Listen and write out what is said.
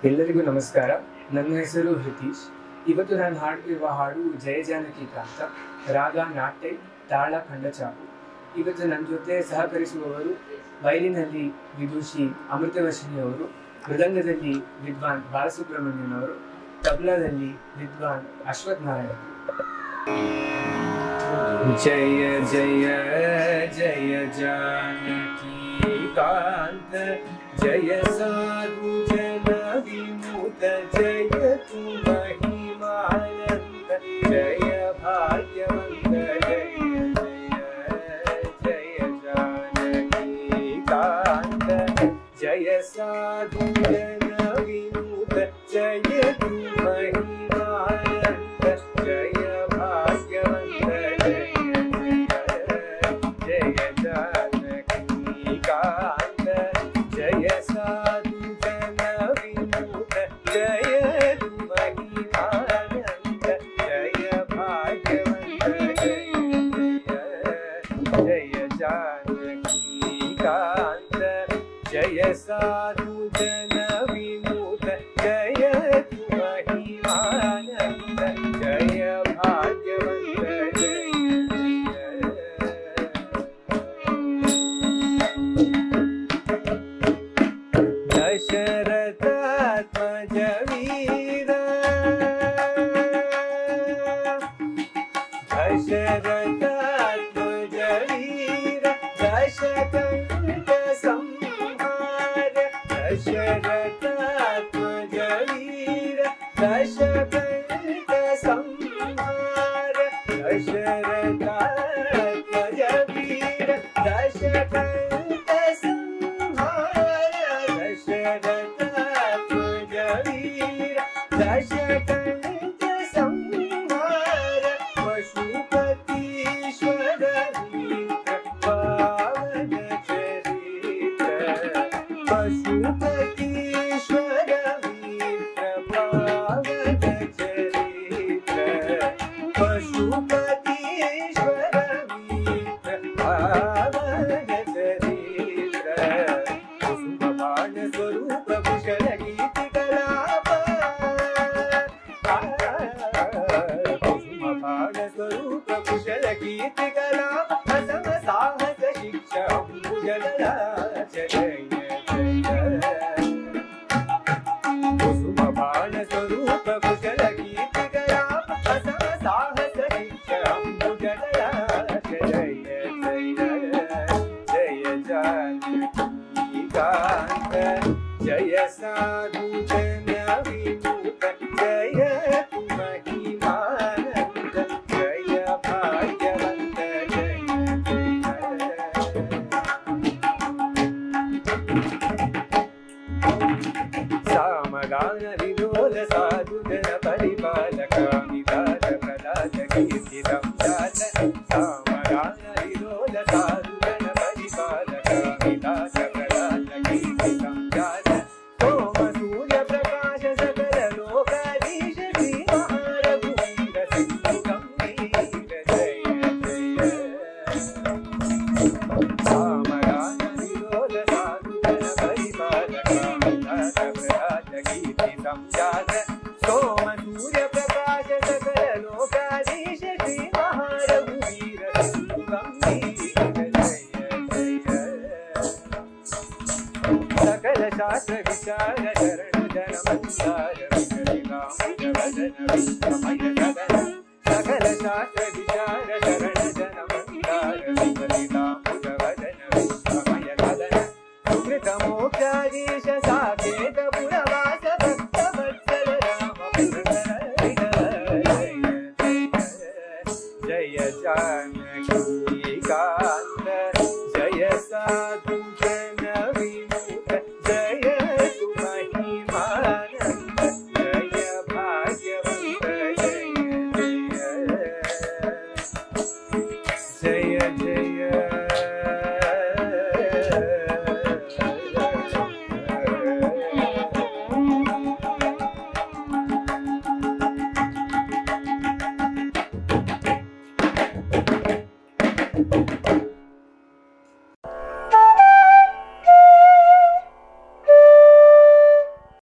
ಎಲ್ಲರಿಗೂ ನಮಸ್ಕಾರ. ನನ್ನ ಹೆಸರು ಹಿತೀಶ್. ಇವತ್ತು ನಾನು ಹಾಡುತ್ತಿರುವ ಹಾಡು ಜಯ ಜಾನಕಿ ಕಾಂತ, ರಾಗ ನಾಟ್ಯ, ತಾಳ ಖಂಡಚಾಪು. ಇವತ್ತು ನನ್ನ ಜೊತೆ ಸಹಕರಿಸುವವರು ವಯಲಿನಲ್ಲಿ ವಿದೂಷಿ ಅಮೃತವರ್ಷಿಣಿ ಅವರು, ಮೃದಂಗದಲ್ಲಿ ವಿದ್ವಾನ್ ಬಾಲಸುಬ್ರಹ್ಮಣ್ಯನ್ ಅವರು, ತಬಲಾದಲ್ಲಿ ವಿದ್ವಾನ್ ಅಶ್ವಥ್ ನಾರಾಯಣ್. ಜಯ ಜಯ ಜಯ ಜಾನಕಿ ಕಾಂತ, ಜಯ ಸಾಧು ಜನ ವಿಮುಖ, ಜಯ tu महिमानंद, जय भाग्यवंत, जय जय जानकी कांत, जय साधु जन विमुख, जय tu महिमानंद, जय भाग्यवंत, जय जानकी कांत, जय साधु जन विमुख, जय tu महिमानंद, जय भाग्यवंत, जय जानकी कांत, जय साधु जन विमुख, जय tu महिमानंद, जय भाग्यवंत, दशरथात्मज वीर, दशरथात्मज वीर, दशकंठ संहार, दशरथात्मज वीर, दशकंठ संहार, दशरथात्मज वीर, दशकंठ संहार, दशरथात्मज वीर, दशकंठ संहार, पशुपतीश्वर मित्र पावन चरित्र, पशुपतीश्वर मित्र पावन चरित्र, पशुपतीश्वर मित्र पावन चरित्र, कुसुम बाण स्वरूप कुशल गीत कलाप, कुसुम बाण स्वरूप कुशल गीत कलाप, असम साहस शिक्षा अंबुजगराज, जय जय कुसुम बाण स्वरूप कुशल गीत कलाप, असम साहस शिक्षा अंबुजगराज, जय जय जय जानकी कांत, जय साधु जन विमुख, जय tu महिमानंद, जय भाग्यवंत, जय सामगान विलोल साधु जन परिपालक, निदान प्रदान कीर्ति संजात, सामगान विलोल साधु जन परिपालक, निदान प्रदान कीर्ति संजात, सोम सूर्य प्रकाश सकल लोकाधीश, श्री महारघुवीर सिंधु गंभीर, जय जय सामगान विलोल साधु जन परिपालक, निदान प्रदान कीर्ति संजात, सोम सूर्य प्रकाश सकल लोकाधीश, श्री महारघुवीर सिंधु गंभीर, जय जय सकल शास्त्र विचार शरण जन मंदार, विकलिकामय विश्वमय सदन, सकल शास्त्र विचार शरण जन मंदार, विकलिका